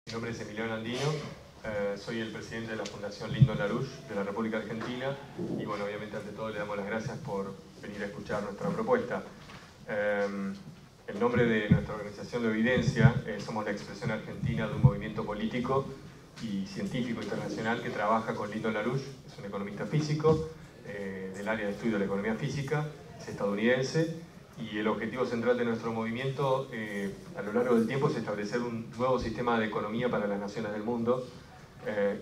Mi nombre es Emiliano Andino, soy el presidente de la Fundación Lyndon LaRouche de la República Argentina y bueno, obviamente ante todo le damos las gracias por venir a escuchar nuestra propuesta. El nombre de nuestra organización lo evidencia, somos la expresión argentina de un movimiento político y científico internacional que trabaja con Lyndon LaRouche, es un economista físico del área de estudio de la economía física, es estadounidense. Y el objetivo central de nuestro movimiento a lo largo del tiempo es establecer un nuevo sistema de economía para las naciones del mundo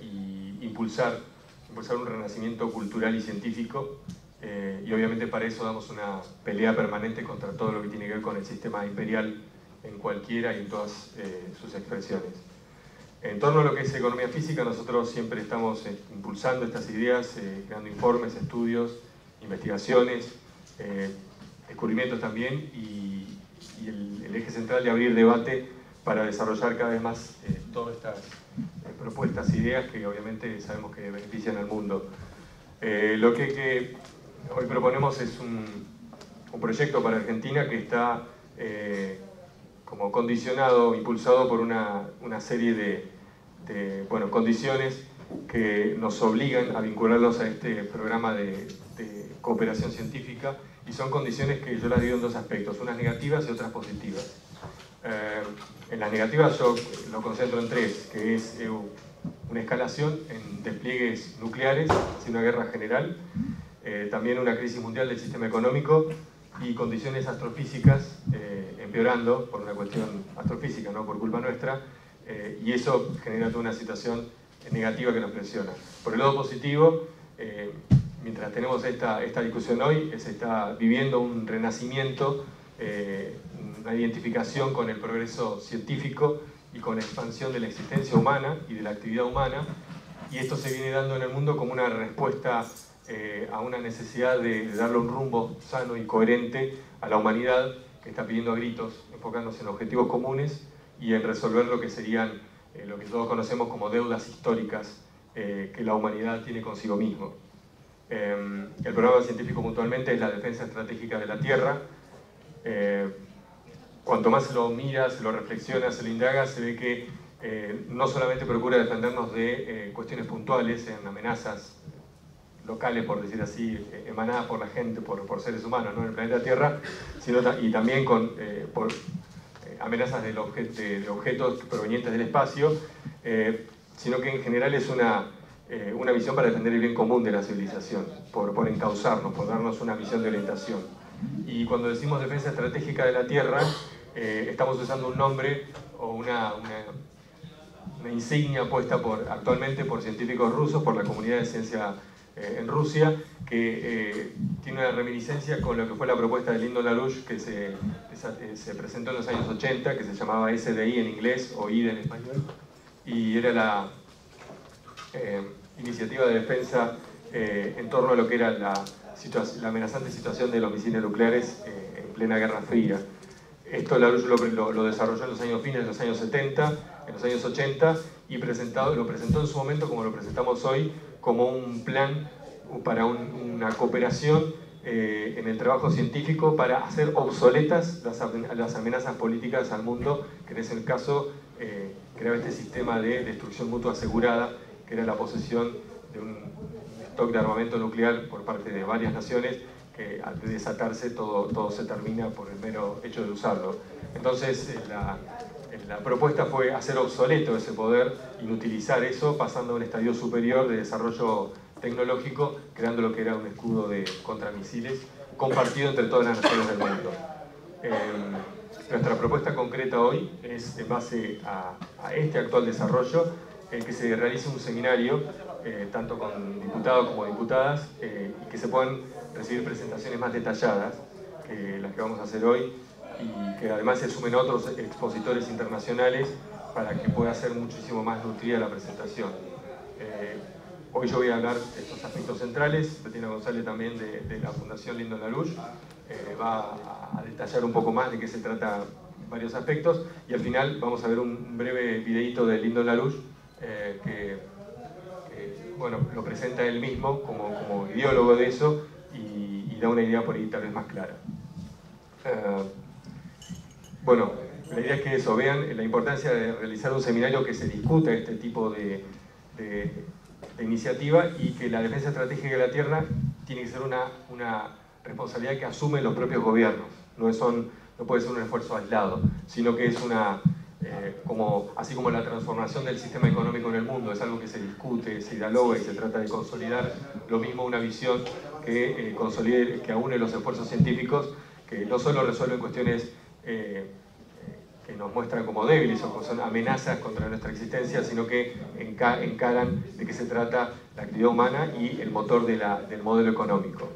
y impulsar un renacimiento cultural y científico. Y obviamente para eso damos una pelea permanente contra todo lo que tiene que ver con el sistema imperial en cualquiera y en todas sus expresiones. En torno a lo que es economía física, nosotros siempre estamos impulsando estas ideas, creando informes, estudios, investigaciones, descubrimientos también y el eje central de abrir debate para desarrollar cada vez más todas estas propuestas e ideas que obviamente sabemos que benefician al mundo. Lo que hoy proponemos es un proyecto para Argentina que está como condicionado, impulsado por una serie de condiciones que nos obligan a vincularlos a este programa de cooperación científica, y son condiciones que yo las divido en dos aspectos, unas negativas y otras positivas. En las negativas yo lo concentro en tres, que es una escalación en despliegues nucleares hacia una guerra general, también una crisis mundial del sistema económico y condiciones astrofísicas empeorando por una cuestión astrofísica, no por culpa nuestra, y eso genera toda una situación negativa que nos presiona. Por el lado positivo, mientras tenemos esta discusión hoy, se está viviendo un renacimiento, una identificación con el progreso científico y con la expansión de la existencia humana y de la actividad humana, y esto se viene dando en el mundo como una respuesta a una necesidad de darle un rumbo sano y coherente a la humanidad, que está pidiendo a gritos, enfocándose en objetivos comunes y en resolver lo que serían lo que todos conocemos como deudas históricas que la humanidad tiene consigo mismo. El programa científico puntualmente es la defensa estratégica de la Tierra. Cuanto más se lo mira, se lo reflexiona, se lo indaga, se ve que no solamente procura defendernos de cuestiones puntuales, sean amenazas locales, por decir así, emanadas por la gente, por seres humanos, ¿no?, en el planeta Tierra, sino y también por amenazas de objetos provenientes del espacio, sino que en general es una visión para defender el bien común de la civilización, por encauzarnos, por darnos una visión de orientación. Y cuando decimos defensa estratégica de la Tierra, estamos usando un nombre o una insignia puesta actualmente por científicos rusos, por la comunidad de ciencia en Rusia, que tiene una reminiscencia con lo que fue la propuesta de Lyndon LaRouche que se presentó en los años 80, que se llamaba SDI en inglés o IDE en español, y era la iniciativa de defensa en torno a lo que era la amenazante situación de los misiles nucleares en plena Guerra Fría. Esto LaRouche lo desarrolló en los años fines de los años 70, en los años 80, y lo presentó en su momento, como lo presentamos hoy, como un plan para una cooperación en el trabajo científico para hacer obsoletas las amenazas políticas al mundo, que en ese caso creaba este sistema de destrucción mutua asegurada, que era la posesión de un stock de armamento nuclear por parte de varias naciones, que al desatarse todo se termina por el mero hecho de usarlo. Entonces la propuesta fue hacer obsoleto ese poder, inutilizar eso, pasando a un estadio superior de desarrollo tecnológico, creando lo que era un escudo contra misiles compartido entre todas las naciones del mundo. Nuestra propuesta concreta hoy es en base a este actual desarrollo, que se realice un seminario, tanto con diputados como diputadas, y que se puedan recibir presentaciones más detalladas que las que vamos a hacer hoy, y que además se sumen otros expositores internacionales para que pueda ser muchísimo más nutrida la presentación. Hoy yo voy a hablar de estos aspectos centrales. Bettina González, también de la Fundación Lyndon LaRouche, va a detallar un poco más de qué se trata varios aspectos, y al final vamos a ver un breve videíto de Lyndon LaRouche que bueno, lo presenta él mismo como ideólogo de eso y da una idea por ahí tal vez más clara. Bueno, La idea es que eso, vean la importancia de realizar un seminario que se discuta este tipo de iniciativa, y que la defensa estratégica de la tierra tiene que ser una responsabilidad que asumen los propios gobiernos. No puede ser un esfuerzo aislado, sino que es así como la transformación del sistema económico en el mundo es algo que se discute, se dialoga y se trata de consolidar. Lo mismo una visión que consolide, que aúne los esfuerzos científicos, que no solo resuelven cuestiones que nos muestran como débiles o que son amenazas contra nuestra existencia, sino que encaran de qué se trata la actividad humana y el motor del modelo económico.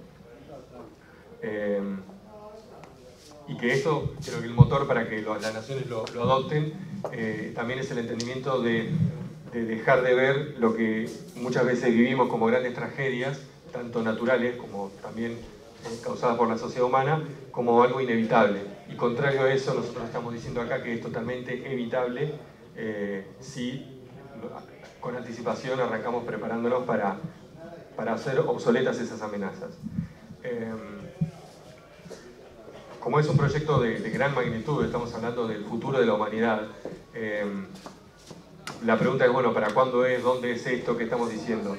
Y que esto, creo que el motor para que las naciones lo adopten, también es el entendimiento de dejar de ver lo que muchas veces vivimos como grandes tragedias, tanto naturales como también causadas por la sociedad humana, como algo inevitable. Y contrario a eso, nosotros estamos diciendo acá que es totalmente evitable si con anticipación arrancamos preparándonos para hacer obsoletas esas amenazas. Como es un proyecto de gran magnitud, estamos hablando del futuro de la humanidad, la pregunta es, bueno, ¿para cuándo es? ¿Dónde es esto que estamos diciendo?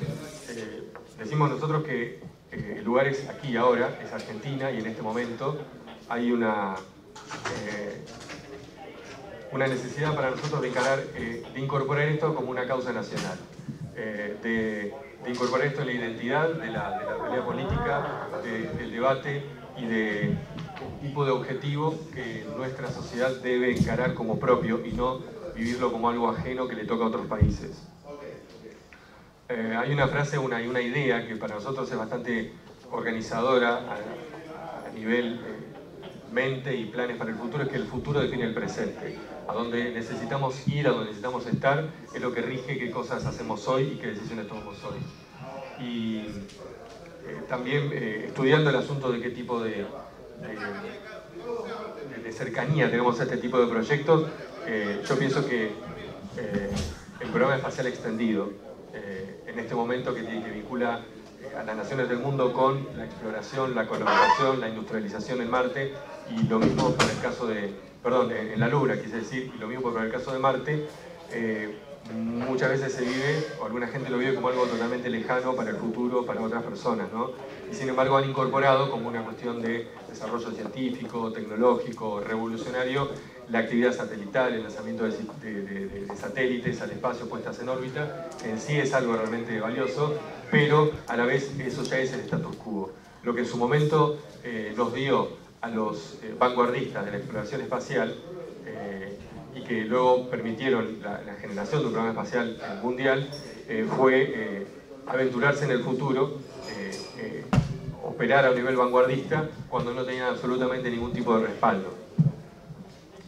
Decimos nosotros que el lugar es aquí y ahora, es Argentina, y en este momento hay una necesidad para nosotros de incorporar esto como una causa nacional, de incorporar esto en la identidad de la pelea política, del debate y del tipo de objetivo que nuestra sociedad debe encarar como propio y no vivirlo como algo ajeno que le toca a otros países. Hay una frase, una idea que para nosotros es bastante organizadora a nivel mente y planes para el futuro, es que el futuro define el presente. A donde necesitamos ir, a donde necesitamos estar, es lo que rige qué cosas hacemos hoy y qué decisiones tomamos hoy. Y también estudiando el asunto de qué tipo de cercanía tenemos a este tipo de proyectos, yo pienso que el programa espacial extendido, en este momento que vincula a las naciones del mundo con la exploración, la colonización, la industrialización en Marte, y lo mismo para el caso en la Luna, quise decir, y lo mismo para el caso de Marte, muchas veces se vive, o alguna gente lo vive como algo totalmente lejano para el futuro, para otras personas, ¿no? Y sin embargo han incorporado como una cuestión de desarrollo científico, tecnológico, revolucionario, la actividad satelital, el lanzamiento de satélites al espacio, puestas en órbita, que en sí es algo realmente valioso, pero a la vez eso ya es el status quo. Lo que en su momento nos dio a los vanguardistas de la exploración espacial, y que luego permitieron la generación de un programa espacial mundial, fue aventurarse en el futuro, operar a un nivel vanguardista cuando no tenían absolutamente ningún tipo de respaldo.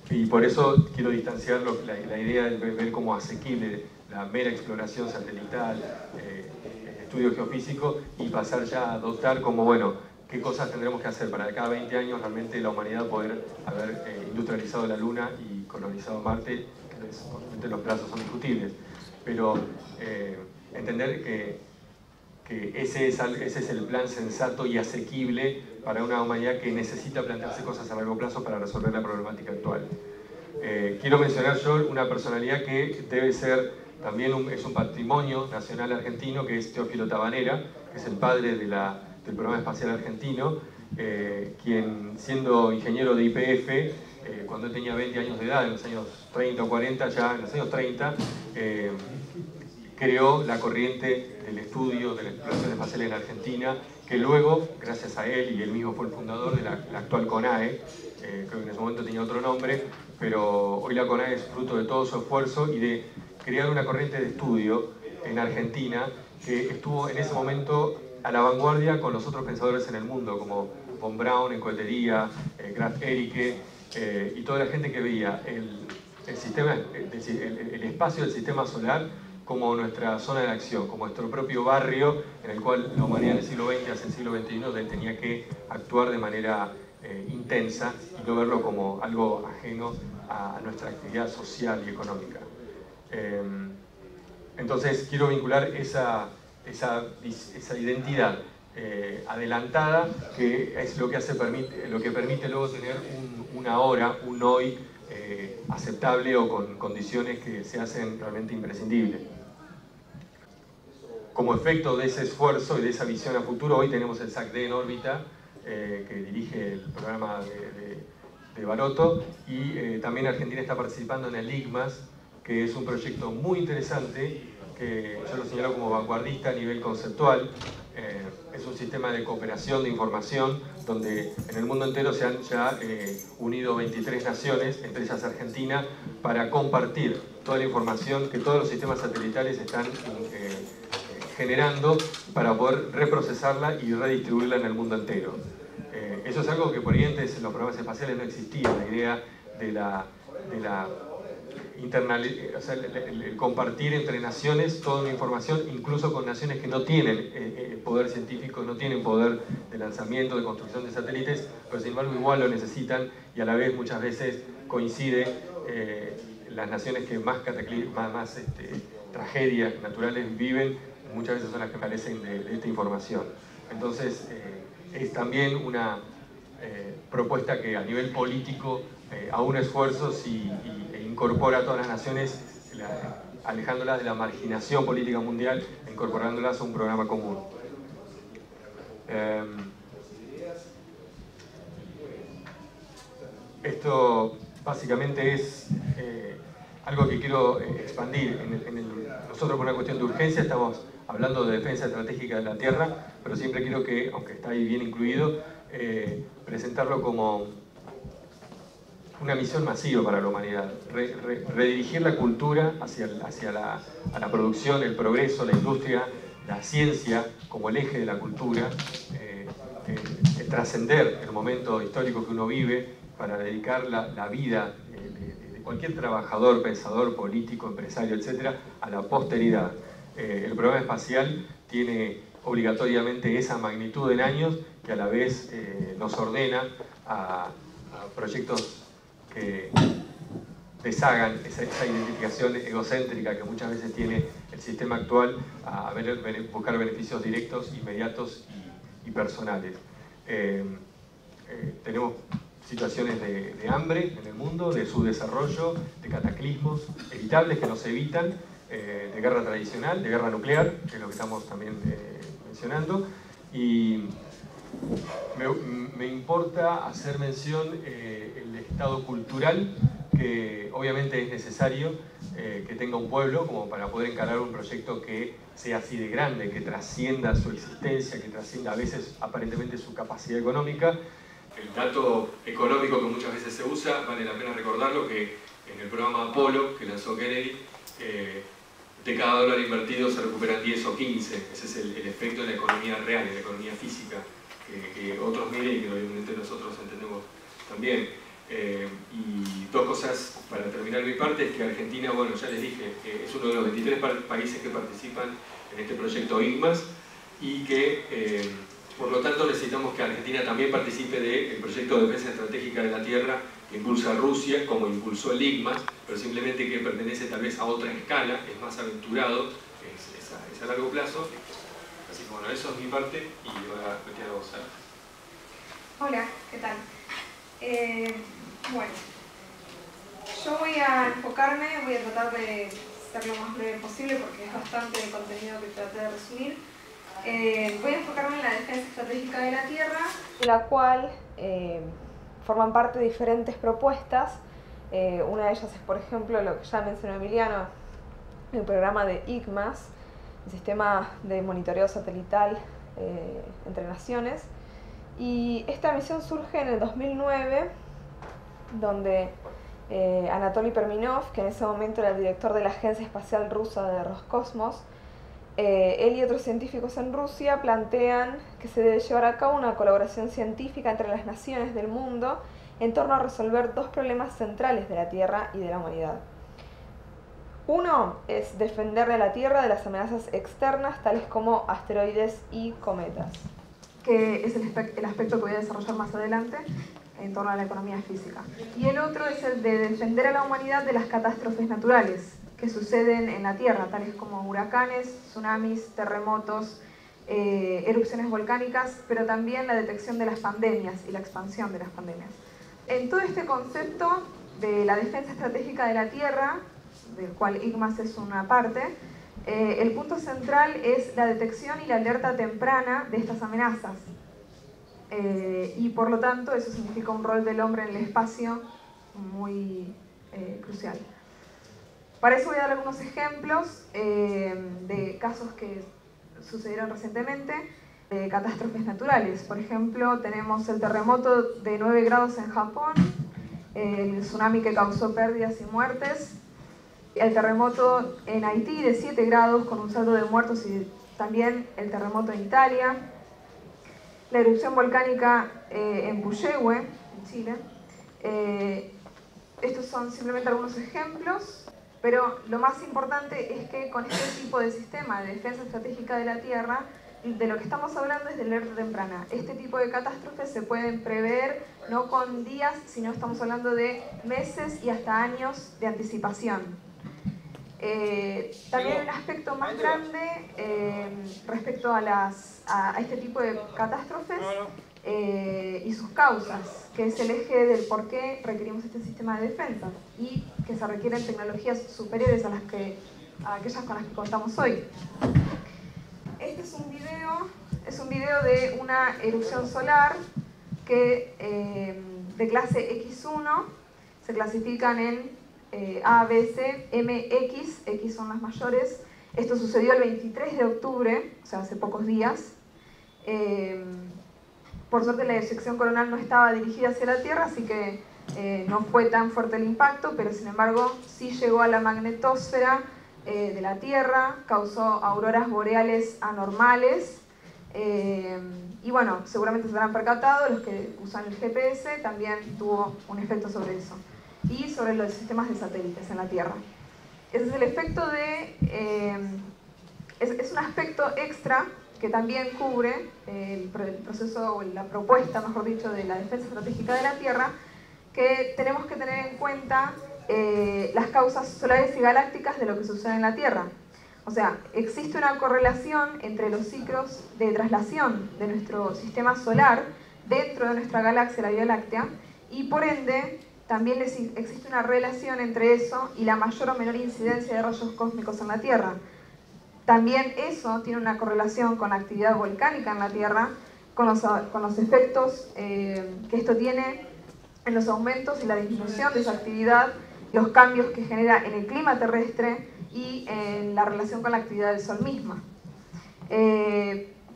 Y por eso quiero distanciar la idea de ver como asequible la mera exploración satelital, estudio geofísico, y pasar ya a adoptar como, bueno, qué cosas tendremos que hacer para de cada 20 años realmente la humanidad poder haber industrializado la Luna y colonizado Marte, que obviamente los plazos son discutibles, pero entender que ese es el plan sensato y asequible para una humanidad que necesita plantearse cosas a largo plazo para resolver la problemática actual. Quiero mencionar yo una personalidad que debe ser también es un patrimonio nacional argentino, que es Teófilo Tabanera, que es el padre del programa espacial argentino, quien, siendo ingeniero de YPF, cuando él tenía 20 años de edad, en los años 30 o 40, ya en los años 30, creó la corriente del estudio de la exploración espacial en Argentina, que luego, gracias a él, y él mismo fue el fundador de la actual CONAE, creo que en ese momento tenía otro nombre, pero hoy la CONAE es fruto de todo su esfuerzo y de crear una corriente de estudio en Argentina que estuvo en ese momento a la vanguardia con los otros pensadores en el mundo, como von Braun en cohetería, Graf Ericke, y toda la gente que veía el espacio del sistema solar como nuestra zona de acción, como nuestro propio barrio en el cual la humanidad en el siglo XX hacia el siglo XXI tenía que actuar de manera intensa y no verlo como algo ajeno a nuestra actividad social y económica. Entonces quiero vincular esa identidad adelantada, que es lo que permite luego tener un ahora, un hoy aceptable o con condiciones que se hacen realmente imprescindibles. Como efecto de ese esfuerzo y de esa visión a futuro, hoy tenemos el SAC-D en órbita, que dirige el programa de Baroto, y también Argentina está participando en el IGMAS, que es un proyecto muy interesante, que yo lo señalo como vanguardista a nivel conceptual. Es un sistema de cooperación, de información, donde en el mundo entero se han ya unido 23 naciones, entre ellas Argentina, para compartir toda la información que todos los sistemas satelitales están generando para poder reprocesarla y redistribuirla en el mundo entero. Eso es algo que por ahí antes en los programas espaciales no existía, la idea de la o sea, el compartir entre naciones toda una información, incluso con naciones que no tienen poder científico, no tienen poder de lanzamiento, de construcción de satélites, pero sin embargo igual lo necesitan, y a la vez muchas veces coincide las naciones que más tragedias naturales viven, muchas veces son las que carecen de esta información. Entonces es también una propuesta que a nivel político aúna esfuerzos e incorpora a todas las naciones, alejándolas de la marginación política mundial e incorporándolas a un programa común. Esto básicamente es algo que quiero expandir. Nosotros por una cuestión de urgencia estamos hablando de defensa estratégica de la Tierra, pero siempre quiero que, aunque está ahí bien incluido, presentarlo como una misión masiva para la humanidad, redirigir la cultura hacia la producción, el progreso, la industria, la ciencia como el eje de la cultura, trascender el momento histórico que uno vive para dedicar la vida de cualquier trabajador, pensador, político, empresario, etcétera, a la posteridad. El programa espacial tiene obligatoriamente esa magnitud en años que a la vez nos ordena a proyectos que deshagan esa identificación egocéntrica que muchas veces tiene el sistema actual, a buscar beneficios directos, inmediatos y personales. Tenemos situaciones de hambre en el mundo, de subdesarrollo, de cataclismos evitables que no se evitan, de guerra tradicional, de guerra nuclear, que es lo que estamos también mencionando, y me importa hacer mención el estado cultural que obviamente es necesario que tenga un pueblo como para poder encarar un proyecto que sea así de grande, que trascienda su existencia, que trascienda a veces aparentemente su capacidad económica. El dato económico que muchas veces se usa, vale la pena recordarlo, que en el programa Apolo que lanzó Kennedy, de cada dólar invertido se recuperan 10 o 15. Ese es el efecto de la economía real, de la economía física, que otros miren y que obviamente nosotros entendemos también. Y dos cosas para terminar mi parte, es que Argentina, bueno, ya les dije, es uno de los 23 países que participan en este proyecto IGMAS, y que por lo tanto necesitamos que Argentina también participe del proyecto de defensa estratégica de la Tierra que impulsa Rusia, como impulsó el IGMAS, pero simplemente que pertenece tal vez a otra escala, es más aventurado, es a largo plazo. Así que bueno, eso es mi parte y ahora me queda a vos. Hola, ¿qué tal? Bueno, yo voy a enfocarme, voy a tratar de ser lo más breve posible porque es bastante el contenido que traté de resumir. Voy a enfocarme en la defensa estratégica de la Tierra, de la cual forman parte diferentes propuestas. Una de ellas es, por ejemplo, lo que ya mencionó Emiliano, el programa de IGMAS, el sistema de monitoreo satelital entre naciones. Y esta misión surge en el 2009, donde Anatoly Perminov, que en ese momento era el director de la Agencia Espacial Rusa de Roscosmos, él y otros científicos en Rusia plantean que se debe llevar a cabo una colaboración científica entre las naciones del mundo en torno a resolver dos problemas centrales de la Tierra y de la humanidad. Uno es defenderle a la Tierra de las amenazas externas, tales como asteroides y cometas, que es el aspecto que voy a desarrollar más adelante en torno a la economía física. Y el otro es el de defender a la humanidad de las catástrofes naturales que suceden en la Tierra, tales como huracanes, tsunamis, terremotos, erupciones volcánicas, pero también la detección de las pandemias y la expansión de las pandemias. En todo este concepto de la defensa estratégica de la Tierra, del cual ICMAS es una parte, el punto central es la detección y la alerta temprana de estas amenazas. Y por lo tanto eso significa un rol del hombre en el espacio muy crucial. Para eso voy a dar algunos ejemplos de casos que sucedieron recientemente, de catástrofes naturales. Por ejemplo, tenemos el terremoto de 9 grados en Japón, el tsunami que causó pérdidas y muertes, el terremoto en Haití de 7 grados con un saldo de muertos y también el terremoto en Italia, la erupción volcánica en Puyehue, en Chile. Estos son simplemente algunos ejemplos, pero lo más importante es que con este tipo de sistema de defensa estratégica de la Tierra, de lo que estamos hablando es de alerta temprana. Este tipo de catástrofes se pueden prever no con días, sino estamos hablando de meses y hasta años de anticipación. También hay un aspecto más grande respecto a este tipo de catástrofes y sus causas, que es el eje del por qué requerimos este sistema de defensa y que se requieren tecnologías superiores a aquellas con las que contamos hoy. Este es un video de una erupción solar que de clase X1 se clasifican en A, B, C, M, X son las mayores. Esto sucedió el 23 de octubre, o sea, hace pocos días. Por suerte la eyección coronal no estaba dirigida hacia la Tierra, así que no fue tan fuerte el impacto, pero sin embargo sí llegó a la magnetosfera de la Tierra, causó auroras boreales anormales. Y bueno, seguramente se habrán percatado, los que usan el GPS también tuvo un efecto sobre eso. Y sobre los sistemas de satélites en la Tierra. Ese es el efecto es un aspecto extra que también cubre el proceso, o la propuesta, mejor dicho, de la defensa estratégica de la Tierra, que tenemos que tener en cuenta las causas solares y galácticas de lo que sucede en la Tierra. O sea, existe una correlación entre los ciclos de traslación de nuestro sistema solar dentro de nuestra galaxia, la Vía Láctea, y por ende también existe una relación entre eso y la mayor o menor incidencia de rayos cósmicos en la Tierra. También eso tiene una correlación con la actividad volcánica en la Tierra, con los efectos que esto tiene en los aumentos y la disminución de esa actividad, los cambios que genera en el clima terrestre y en la relación con la actividad del Sol misma.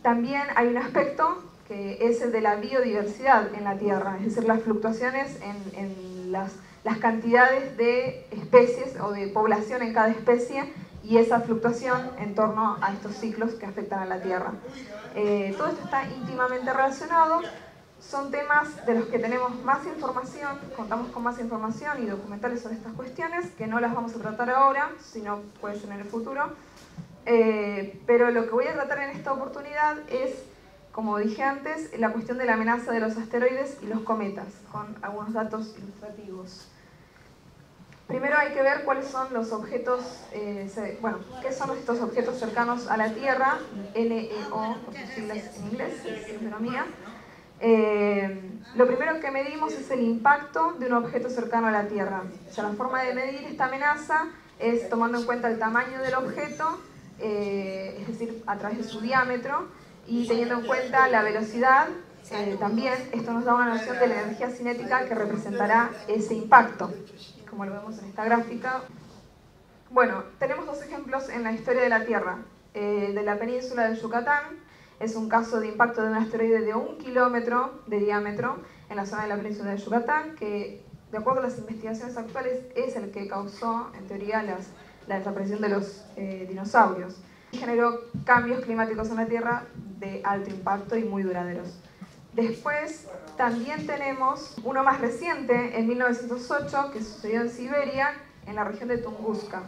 También hay un aspecto que es el de la biodiversidad en la Tierra, es decir, las fluctuaciones en las cantidades de especies o de población en cada especie y esa fluctuación en torno a estos ciclos que afectan a la Tierra. Todo esto está íntimamente relacionado, son temas de los que tenemos más información, contamos con más información y documentales sobre estas cuestiones, que no las vamos a tratar ahora, sino puede ser en el futuro. Pero lo que voy a tratar en esta oportunidad es, como dije antes, la cuestión de la amenaza de los asteroides y los cometas, con algunos datos ilustrativos. Primero hay que ver cuáles son los objetos, qué son estos objetos cercanos a la Tierra, LEO, por sus siglas en inglés, es astronomía. Lo primero que medimos es el impacto de un objeto cercano a la Tierra. O sea, la forma de medir esta amenaza es tomando en cuenta el tamaño del objeto, es decir, a través de su diámetro, y teniendo en cuenta la velocidad, también esto nos da una noción de la energía cinética que representará ese impacto, como lo vemos en esta gráfica. Bueno, tenemos dos ejemplos en la historia de la Tierra. De la península de Yucatán, es un caso de impacto de un asteroide de 1 kilómetro de diámetro en la zona de la península de Yucatán, que de acuerdo a las investigaciones actuales es el que causó, en teoría, la desaparición de los dinosaurios. Y generó cambios climáticos en la Tierra de alto impacto y muy duraderos. Después también tenemos uno más reciente, en 1908, que sucedió en Siberia, en la región de Tunguska.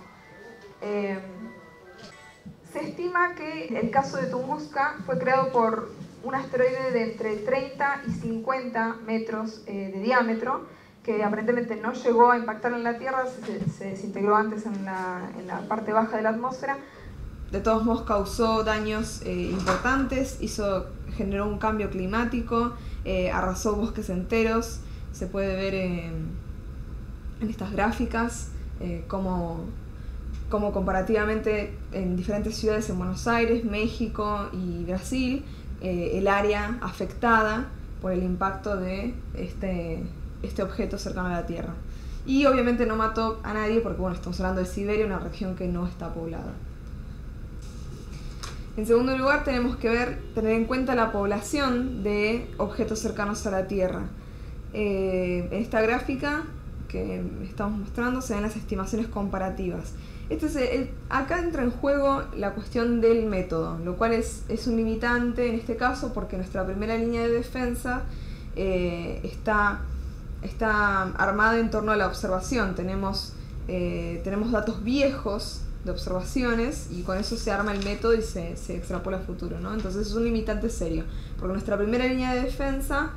Se estima que el caso de Tunguska fue creado por un asteroide de entre 30 y 50 metros de diámetro, que aparentemente no llegó a impactar en la Tierra, se desintegró antes en la parte baja de la atmósfera. De todos modos causó daños importantes, generó un cambio climático, arrasó bosques enteros. Se puede ver estas gráficas cómo comparativamente en diferentes ciudades en Buenos Aires, México y Brasil, el área afectada por el impacto de este objeto cercano a la Tierra. Y obviamente no mató a nadie porque, bueno, estamos hablando de Siberia, una región que no está poblada. En segundo lugar, tenemos que tener en cuenta la población de objetos cercanos a la Tierra. En esta gráfica que estamos mostrando se ven las estimaciones comparativas. Acá entra en juego la cuestión del método, lo cual es un limitante en este caso porque nuestra primera línea de defensa está armada en torno a la observación. Tenemos datos viejos de observaciones y con eso se arma el método y se extrapola a futuro, ¿no? Entonces es un limitante serio, porque nuestra primera línea de defensa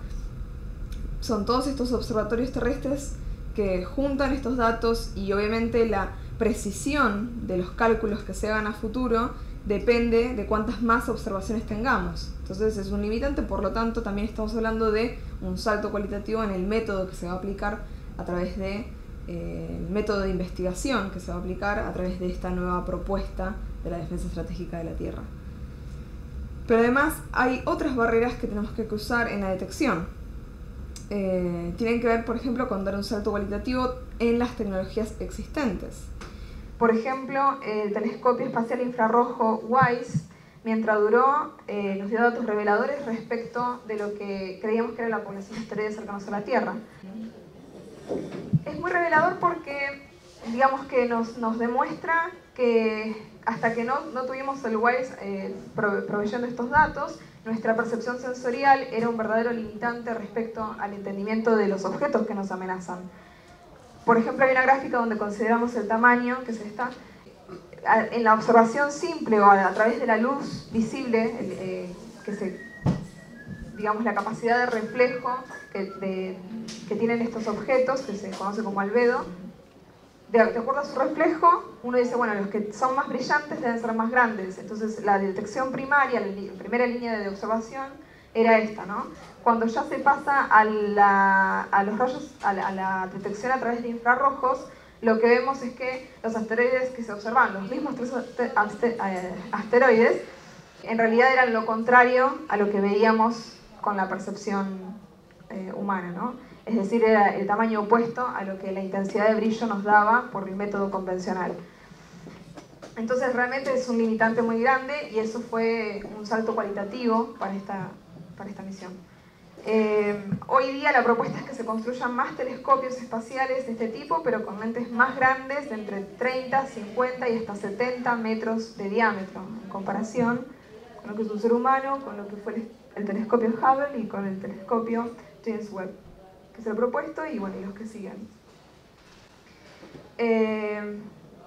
son todos estos observatorios terrestres que juntan estos datos y obviamente la precisión de los cálculos que se hagan a futuro depende de cuántas más observaciones tengamos. Entonces es un limitante, por lo tanto también estamos hablando de un salto cualitativo en el método que se va a aplicar a través de el método de investigación que se va a aplicar a través de esta nueva propuesta de la defensa estratégica de la Tierra. Pero además hay otras barreras que tenemos que cruzar en la detección. Tienen que ver, por ejemplo, con dar un salto cualitativo en las tecnologías existentes. Por ejemplo, el telescopio espacial infrarrojo WISE, mientras duró, nos dio datos reveladores respecto de lo que creíamos que era la población de asteroides cercanos a la Tierra. Es muy revelador porque, digamos que nos demuestra que hasta que no tuvimos el WISE proveyendo estos datos, nuestra percepción sensorial era un verdadero limitante respecto al entendimiento de los objetos que nos amenazan. Por ejemplo, hay una gráfica donde consideramos el tamaño, que es esta. En la observación simple o a través de la luz visible, digamos, la capacidad de reflejo que tienen estos objetos, que se conoce como albedo, de acuerdo a su reflejo, uno dice, bueno, los que son más brillantes deben ser más grandes. Entonces, la detección primaria, la primera línea de observación, era esta, ¿no? Cuando ya se pasa a los rayos, a la detección a través de infrarrojos, lo que vemos es que los asteroides que se observan, los mismos tres asteroides, en realidad eran lo contrario a lo que veíamos con la percepción humana, ¿no? Es decir, era el tamaño opuesto a lo que la intensidad de brillo nos daba por el método convencional. Entonces realmente es un limitante muy grande y eso fue un salto cualitativo para esta misión. Hoy día la propuesta es que se construyan más telescopios espaciales de este tipo, pero con lentes más grandes, de entre 30, 50 y hasta 70 metros de diámetro, en comparación con lo que es un ser humano, con lo que fue el telescopio Hubble y con el telescopio James Webb, que se lo he propuesto, y bueno, y los que siguen.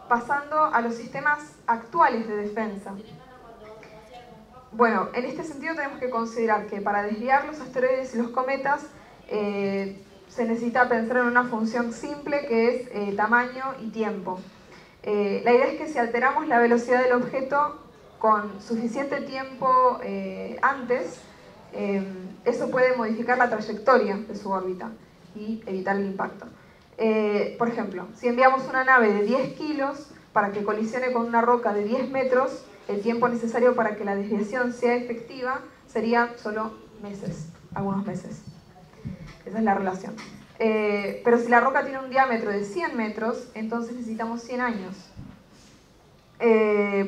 Pasando a los sistemas actuales de defensa. Bueno, en este sentido tenemos que considerar que para desviar los asteroides y los cometas se necesita pensar en una función simple que es tamaño y tiempo. La idea es que si alteramos la velocidad del objeto con suficiente tiempo antes, eso puede modificar la trayectoria de su órbita y evitar el impacto. Por ejemplo, si enviamos una nave de 10 kilos para que colisione con una roca de 10 metros, el tiempo necesario para que la desviación sea efectiva sería solo meses, algunos meses. Esa es la relación. Pero si la roca tiene un diámetro de 100 metros, entonces necesitamos 100 años.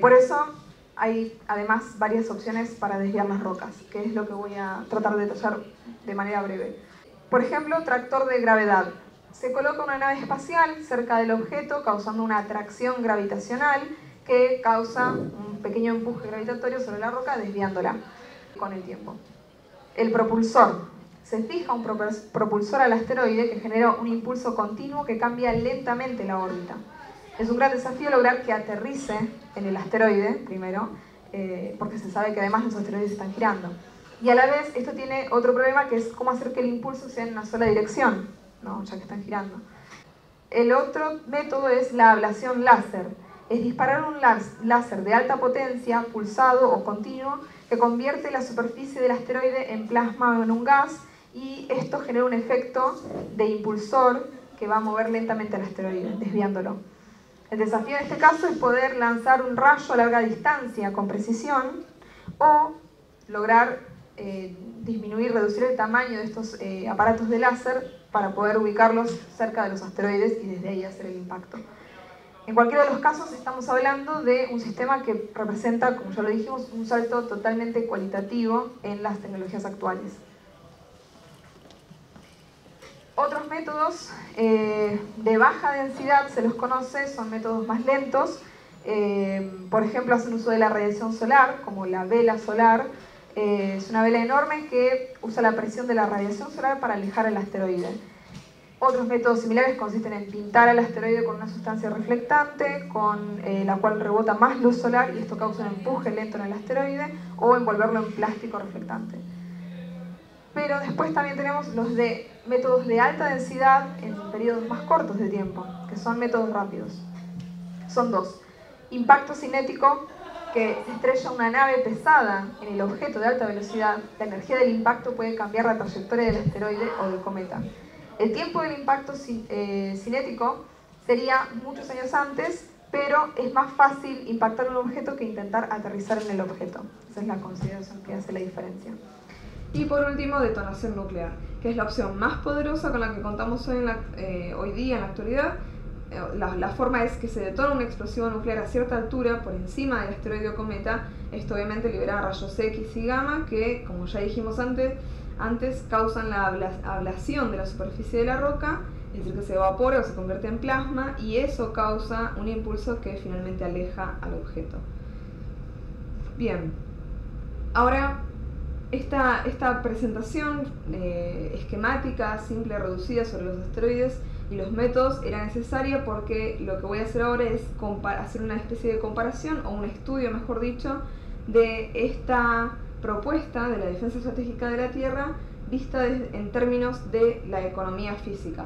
Por eso hay además varias opciones para desviar las rocas, que es lo que voy a tratar de detallar de manera breve. Por ejemplo, tractor de gravedad. Se coloca una nave espacial cerca del objeto causando una atracción gravitacional que causa un pequeño empuje gravitatorio sobre la roca, desviándola con el tiempo. El propulsor. Se fija un propulsor al asteroide que genera un impulso continuo que cambia lentamente la órbita. Es un gran desafío lograr que aterrice en el asteroide, primero, porque se sabe que además los asteroides están girando. Y a la vez, esto tiene otro problema, que es cómo hacer que el impulso sea en una sola dirección, ¿no? Ya que están girando. El otro método es la ablación láser. Es disparar un láser de alta potencia, pulsado o continuo, que convierte la superficie del asteroide en plasma o en un gas, y esto genera un efecto de impulsor que va a mover lentamente al asteroide, desviándolo. El desafío en este caso es poder lanzar un rayo a larga distancia con precisión o lograr disminuir, reducir el tamaño de estos aparatos de láser para poder ubicarlos cerca de los asteroides y desde ahí hacer el impacto. En cualquiera de los casos estamos hablando de un sistema que representa, como ya lo dijimos, un salto totalmente cualitativo en las tecnologías actuales. Otros métodos de baja densidad se los conoce, son métodos más lentos. Por ejemplo, hacen uso de la radiación solar, como la vela solar. Es una vela enorme que usa la presión de la radiación solar para alejar al asteroide. Otros métodos similares consisten en pintar al asteroide con una sustancia reflectante, con la cual rebota más luz solar y esto causa un empuje lento en el asteroide, o envolverlo en plástico reflectante. Pero después también tenemos los de métodos de alta densidad en periodos más cortos de tiempo, que son métodos rápidos. Son dos. Impacto cinético, que se estrella una nave pesada en el objeto de alta velocidad. La energía del impacto puede cambiar la trayectoria del asteroide o del cometa. El tiempo del impacto cinético sería muchos años antes, pero es más fácil impactar un objeto que intentar aterrizar en el objeto. Esa es la consideración que hace la diferencia. Y por último, detonación nuclear, que es la opción más poderosa con la que contamos hoy día en la actualidad. La forma es que se detona un explosivo nuclear a cierta altura por encima del asteroide o cometa. Esto obviamente libera rayos X y gamma que, como ya dijimos antes causan la ablación de la superficie de la roca, es decir, que se evapora o se convierte en plasma, y eso causa un impulso que finalmente aleja al objeto. Bien, ahora esta presentación esquemática, simple, reducida sobre los asteroides y los métodos era necesaria porque lo que voy a hacer ahora es hacer una especie de comparación, o un estudio mejor dicho, de esta propuesta de la defensa estratégica de la Tierra vista en términos de la economía física.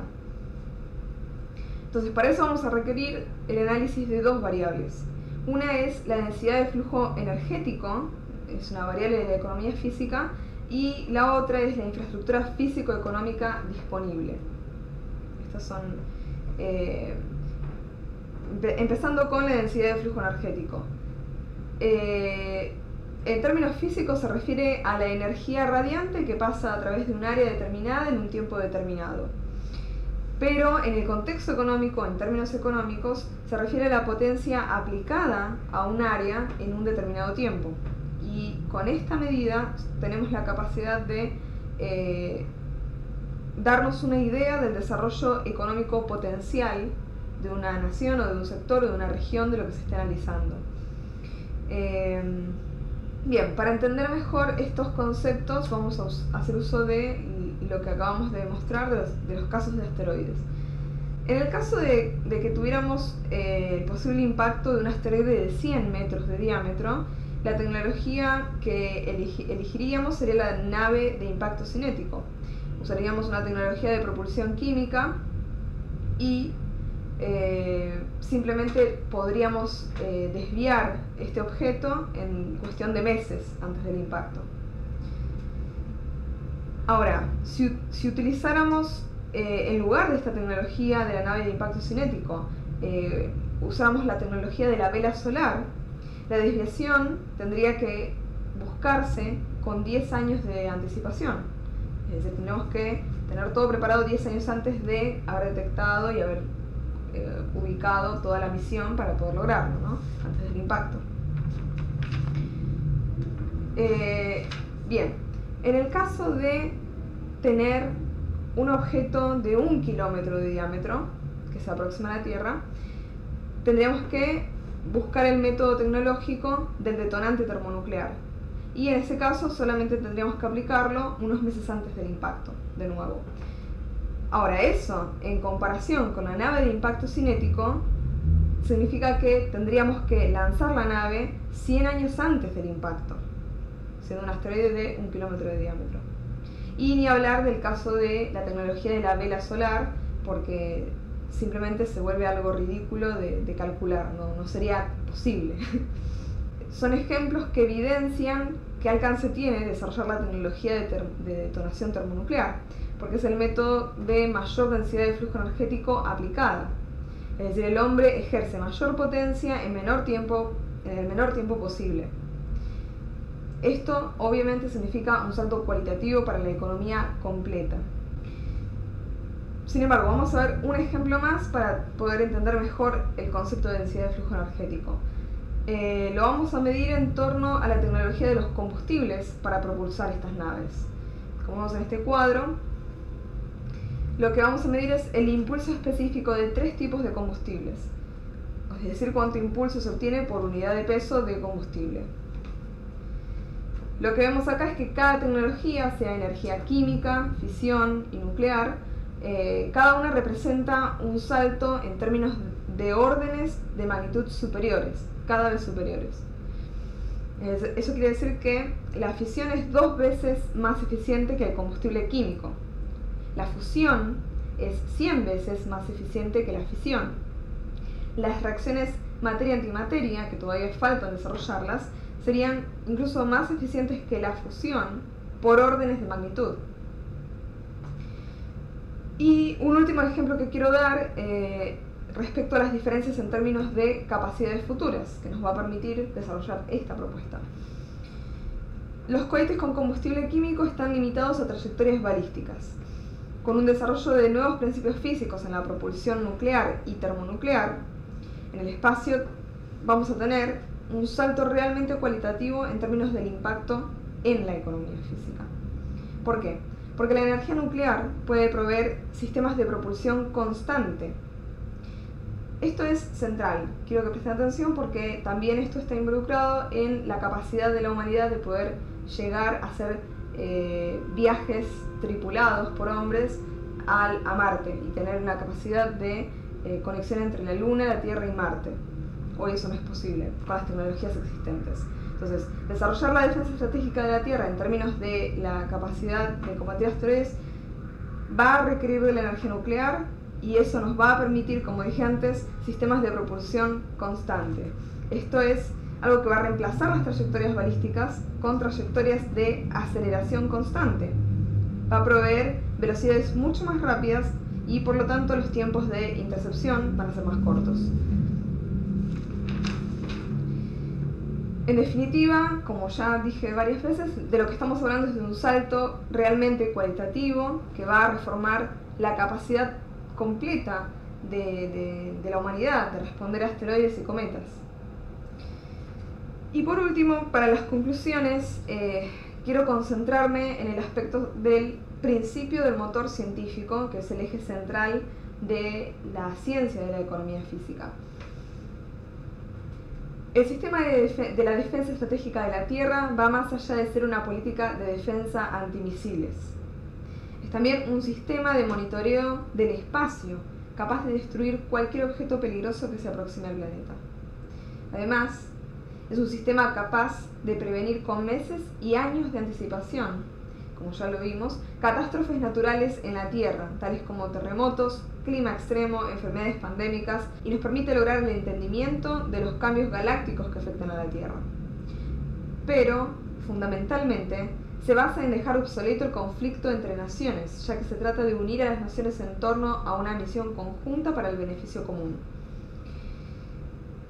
Entonces, para eso vamos a requerir el análisis de dos variables. Una es la densidad de flujo energético, es una variable de la economía física, y la otra es la infraestructura físico-económica disponible. Estas son, empezando con la densidad de flujo energético. En términos físicos se refiere a la energía radiante que pasa a través de un área determinada en un tiempo determinado. Pero en el contexto económico, en términos económicos, se refiere a la potencia aplicada a un área en un determinado tiempo. Y con esta medida tenemos la capacidad de darnos una idea del desarrollo económico potencial de una nación o de un sector o de una región de lo que se esté analizando. Bien, para entender mejor estos conceptos vamos a hacer uso de lo que acabamos de demostrar de los casos de asteroides. En el caso de que tuviéramos el posible impacto de un asteroide de 100 metros de diámetro, la tecnología que elegiríamos sería la nave de impacto cinético. Usaríamos una tecnología de propulsión química y simplemente podríamos desviar este objeto en cuestión de meses antes del impacto. Ahora, si utilizáramos en lugar de esta tecnología de la nave de impacto cinético, usamos la tecnología de la vela solar, la desviación tendría que buscarse con 10 años de anticipación. Es decir, tendríamos que tener todo preparado 10 años antes de haber detectado y haber ubicado toda la misión para poder lograrlo, ¿no? Antes del impacto. Bien, en el caso de tener un objeto de 1 kilómetro de diámetro que se aproxima a la Tierra, tendríamos que buscar el método tecnológico del detonante termonuclear, y en ese caso solamente tendríamos que aplicarlo unos meses antes del impacto, de nuevo. Ahora, eso en comparación con la nave de impacto cinético significa que tendríamos que lanzar la nave 100 años antes del impacto, siendo un asteroide de 1 kilómetro de diámetro. Y ni hablar del caso de la tecnología de la vela solar, porque simplemente se vuelve algo ridículo de calcular, no sería posible. Son ejemplos que evidencian ¿qué alcance tiene desarrollar la tecnología de detonación termonuclear? Porque es el método de mayor densidad de flujo energético aplicada. Es decir, el hombre ejerce mayor potencia en el menor tiempo posible. Esto obviamente significa un salto cualitativo para la economía completa. Sin embargo, vamos a ver un ejemplo más para poder entender mejor el concepto de densidad de flujo energético. Lo vamos a medir en torno a la tecnología de los combustibles para propulsar estas naves. Como vemos en este cuadro, lo que vamos a medir es el impulso específico de 3 tipos de combustibles, es decir, cuánto impulso se obtiene por unidad de peso de combustible. Lo que vemos acá es que cada tecnología, sea energía química, fisión y nuclear, cada una representa un salto en términos de órdenes de magnitud superiores, cada vez superiores. Eso quiere decir que la fisión es 2 veces más eficiente que el combustible químico. La fusión es 100 veces más eficiente que la fisión. Las reacciones materia-antimateria, que todavía faltan desarrollarlas, serían incluso más eficientes que la fusión por órdenes de magnitud. Y un último ejemplo que quiero dar respecto a las diferencias en términos de capacidades futuras, que nos va a permitir desarrollar esta propuesta. Los cohetes con combustible químico están limitados a trayectorias balísticas. Con un desarrollo de nuevos principios físicos en la propulsión nuclear y termonuclear, en el espacio vamos a tener un salto realmente cualitativo en términos del impacto en la economía física. ¿Por qué? Porque la energía nuclear puede proveer sistemas de propulsión constante. Esto es central, quiero que presten atención porque también esto está involucrado en la capacidad de la humanidad de poder llegar a hacer viajes tripulados por hombres a Marte y tener una capacidad de conexión entre la Luna, la Tierra y Marte. Hoy eso no es posible con las tecnologías existentes. Entonces, desarrollar la defensa estratégica de la Tierra en términos de la capacidad de combatir asteroides va a requerir de la energía nuclear y eso nos va a permitir, como dije antes, sistemas de propulsión constante. Esto es algo que va a reemplazar las trayectorias balísticas con trayectorias de aceleración constante. Va a proveer velocidades mucho más rápidas y por lo tanto los tiempos de intercepción van a ser más cortos. En definitiva, como ya dije varias veces, de lo que estamos hablando es de un salto realmente cualitativo que va a reformar la capacidad completa de la humanidad de responder a asteroides y cometas. Y por último, para las conclusiones, quiero concentrarme en el aspecto del principio del motor científico, que es el eje central de la ciencia de la economía física. El sistema de la defensa estratégica de la Tierra va más allá de ser una política de defensa antimisiles. Es también un sistema de monitoreo del espacio, capaz de destruir cualquier objeto peligroso que se aproxime al planeta. Además, es un sistema capaz de prevenir con meses y años de anticipación, como ya lo vimos, catástrofes naturales en la Tierra, tales como terremotos, clima extremo, enfermedades pandémicas, y nos permite lograr el entendimiento de los cambios galácticos que afectan a la Tierra. Pero, fundamentalmente, se basa en dejar obsoleto el conflicto entre naciones, ya que se trata de unir a las naciones en torno a una misión conjunta para el beneficio común.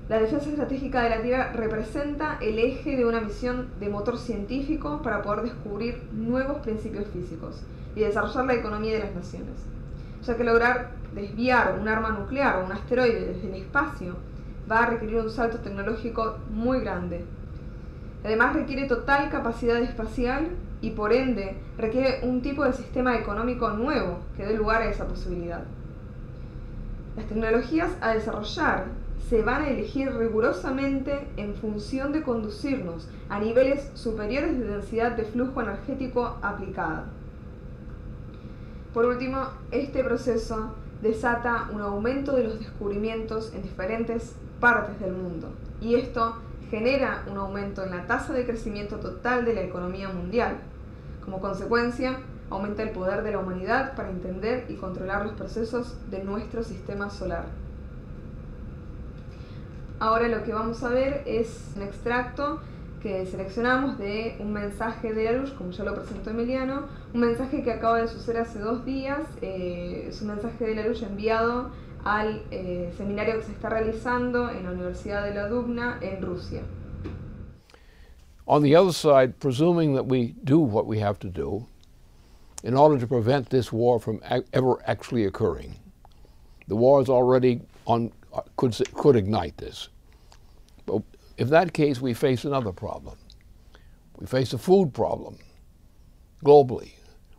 La defensa estratégica de la Tierra representa el eje de una misión de motor científico para poder descubrir nuevos principios físicos y desarrollar la economía de las naciones, ya que lograr desviar un arma nuclear o un asteroide desde el espacio va a requerir un salto tecnológico muy grande. Además requiere total capacidad espacial y por ende requiere un tipo de sistema económico nuevo que dé lugar a esa posibilidad. Las tecnologías a desarrollar se van a elegir rigurosamente en función de conducirnos a niveles superiores de densidad de flujo energético aplicada. Por último, este proceso desata un aumento de los descubrimientos en diferentes partes del mundo y esto genera un aumento en la tasa de crecimiento total de la economía mundial. Como consecuencia, aumenta el poder de la humanidad para entender y controlar los procesos de nuestro sistema solar. Ahora lo que vamos a ver es un extracto que seleccionamos de un mensaje de Larouche, como ya lo presentó Emiliano, un mensaje que acaba de suceder hace 2 días, es un mensaje de Larouche enviado al seminario que se está realizando en la Universidad de la Dubna en Rusia. On the other side, presuming that we do what we have to do in order to prevent this war from ever actually occurring. The war is already on, could ignite this. But if that case, we face another problem. We face a food problem globally.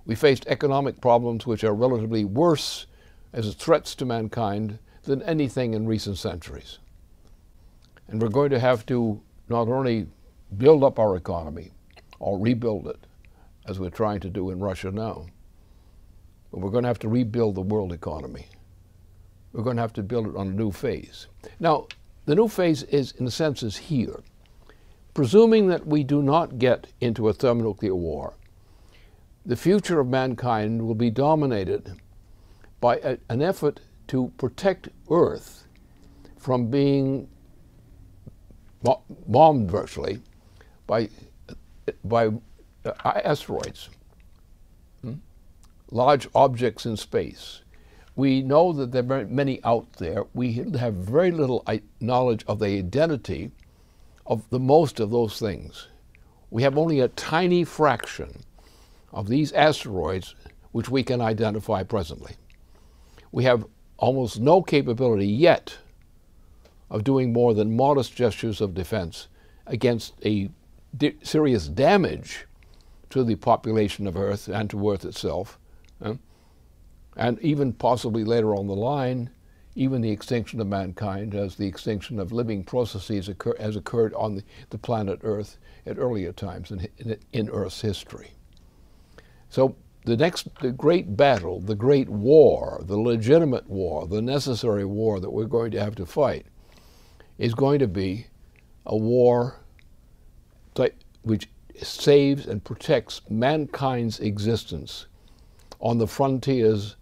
We faced economic problems which are relatively worse as threats to mankind than anything in recent centuries. And we're going to have to not only build up our economy or rebuild it, as we're trying to do in Russia now, but we're going to have to rebuild the world economy. We're going to have to build it on a new phase. Now, the new phase is, in a sense, is here. Presuming that we do not get into a thermonuclear war, the future of mankind will be dominated by an effort to protect Earth from being bombed virtually by asteroids, large objects in space. We know that there are many out there. We have very little knowledge of the identity of the most of those things. We have only a tiny fraction of these asteroids which we can identify presently. We have almost no capability yet of doing more than modest gestures of defense against a serious damage to the population of Earth and to Earth itself. And even possibly later on the line, even the extinction of mankind, as the extinction of living processes has occurred on the planet Earth at earlier times in Earth's history. So the great battle, the great war, the legitimate war, the necessary war that we're going to have to fight is going to be a war which saves and protects mankind's existence on the frontiers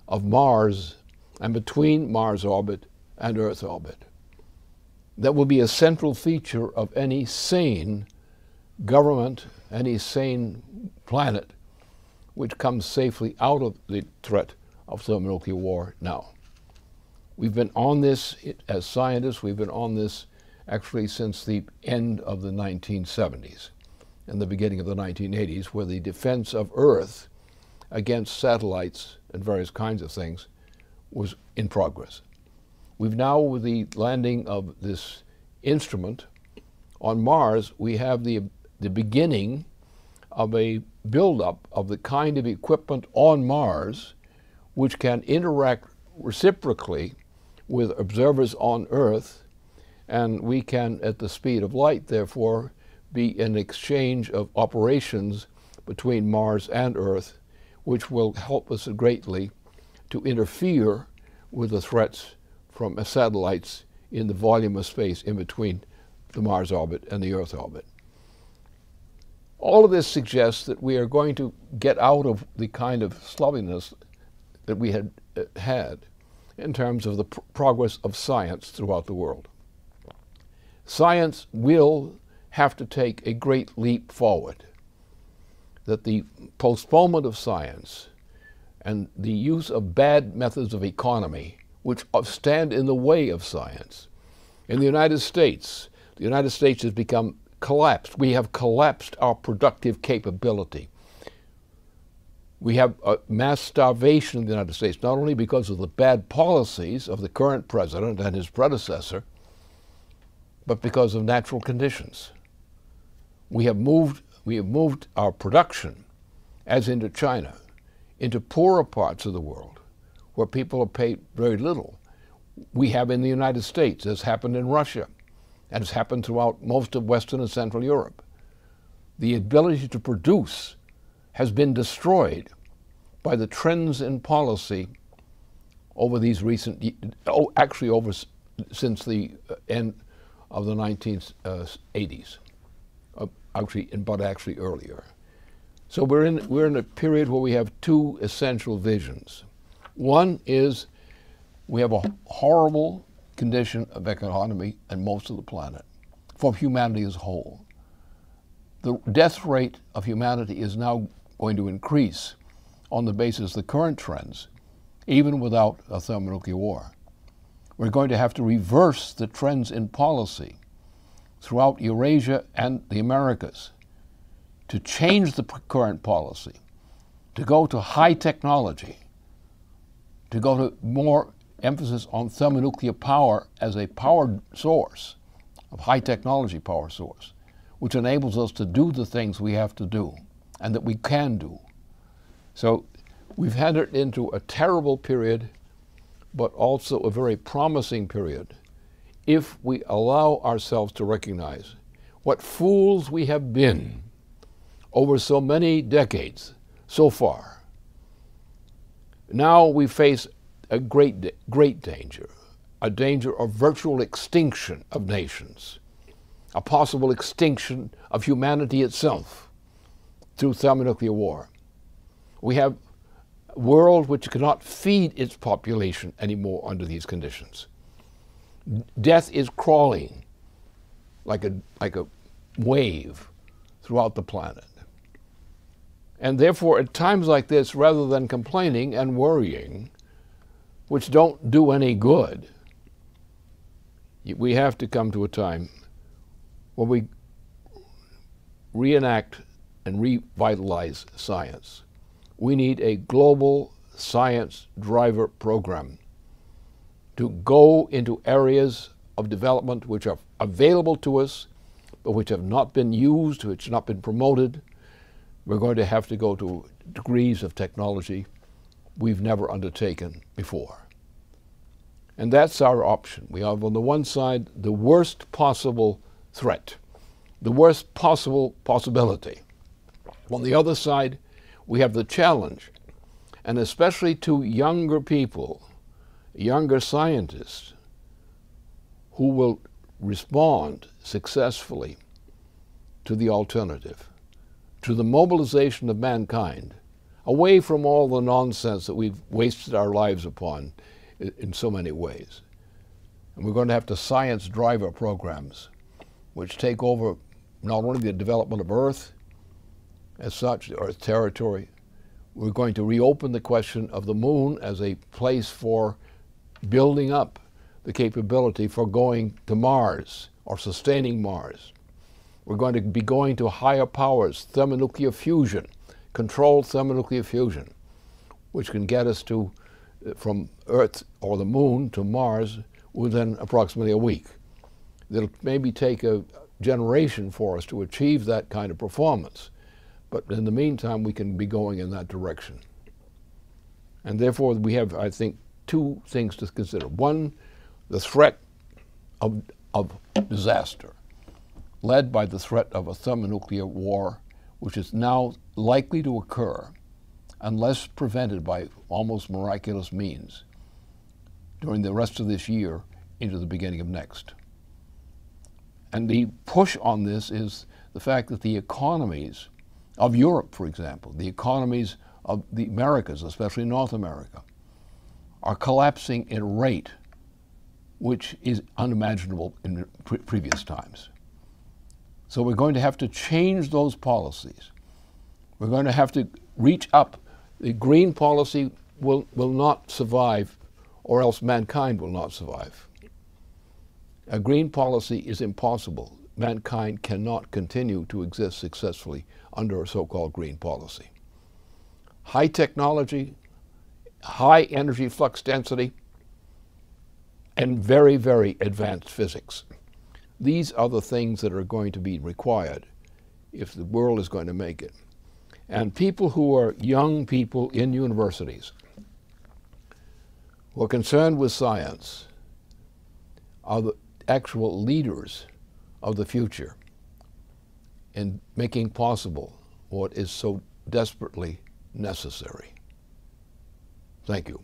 of Mars and between Mars orbit and Earth orbit. That will be a central feature of any sane government, any sane planet which comes safely out of the threat of thermonuclear war now. We've been on this as scientists, we've been on this actually since the end of the 1970s and the beginning of the 1980s, where the defense of Earth against satellites and various kinds of things was in progress. We've now, with the landing of this instrument on Mars, we have the beginning of a buildup of the kind of equipment on Mars which can interact reciprocally with observers on Earth, and we can, at the speed of light, therefore, be an exchange of operations between Mars and Earth, which will help us greatly to interfere with the threats from satellites in the volume of space in between the Mars orbit and the Earth orbit. All of this suggests that we are going to get out of the kind of sloppiness that we had had in terms of the progress of science throughout the world. Science will have to take a great leap forward, that the postponement of science and the use of bad methods of economy which stand in the way of science. In the United States has become collapsed. We have collapsed our productive capability. We have mass starvation in the United States, not only because of the bad policies of the current president and his predecessor, but because of natural conditions. We have moved our production, as into China, into poorer parts of the world where people are paid very little. We have in the United States, as happened in Russia, and has happened throughout most of Western and Central Europe. The ability to produce has been destroyed by the trends in policy over these recent, since the end of the 1980s, but actually earlier. So we're in a period where we have two essential visions. One is we have a horrible condition of economy in most of the planet for humanity as a whole. The death rate of humanity is now going to increase on the basis of the current trends, even without a thermonuclear war. We're going to have to reverse the trends in policy throughout Eurasia and the Americas to change the current policy, to go to high technology, to go to more emphasis on thermonuclear power as a power source, of high technology power source, which enables us to do the things we have to do and that we can do. So we've entered into a terrible period, but also a very promising period, if we allow ourselves to recognize what fools we have been over so many decades so far. Now we face a great danger, a danger of virtual extinction of nations, a possible extinction of humanity itself through thermonuclear war. We have a world which cannot feed its population anymore under these conditions. Death is crawling like a wave throughout the planet. And therefore, at times like this, rather than complaining and worrying, which don't do any good, we have to come to a time when we reenact and revitalize science. We need a global science driver program to go into areas of development which are available to us, but which have not been used, which have not been promoted. We're going to have to go to degrees of technology we've never undertaken before. And that's our option. We have on the one side the worst possible threat, the worst possible possibility. On the other side, we have the challenge, and especially to younger people, younger scientists, who will respond successfully to the alternative, to the mobilization of mankind, away from all the nonsense that we've wasted our lives upon in so many ways. And we're going to have to science driver programs which take over not only the development of Earth as such, the Earth territory. We're going to reopen the question of the moon as a place for building up the capability for going to Mars or sustaining Mars. We're going to be going to higher powers, thermonuclear fusion, controlled thermonuclear fusion, which can get us to from Earth or the moon to Mars within approximately a week. It'll maybe take a generation for us to achieve that kind of performance, but in the meantime we can be going in that direction. And therefore we have, I think, two things to consider. One, the threat of disaster, led by the threat of a thermonuclear war, which is now likely to occur unless prevented by almost miraculous means during the rest of this year into the beginning of next. And the push on this is the fact that the economies of Europe, for example, the economies of the Americas, especially North America, are collapsing at a rate which is unimaginable in previous times. So we're going to have to change those policies. We're going to have to reach up. The green policy will not survive, or else mankind will not survive. A green policy is impossible. Mankind cannot continue to exist successfully under a so-called green policy. High technology, high energy flux density, and very, very advanced physics. These are the things that are going to be required if the world is going to make it. And people who are young people in universities who are concerned with science are the actual leaders of the future in making possible what is so desperately necessary. Thank you.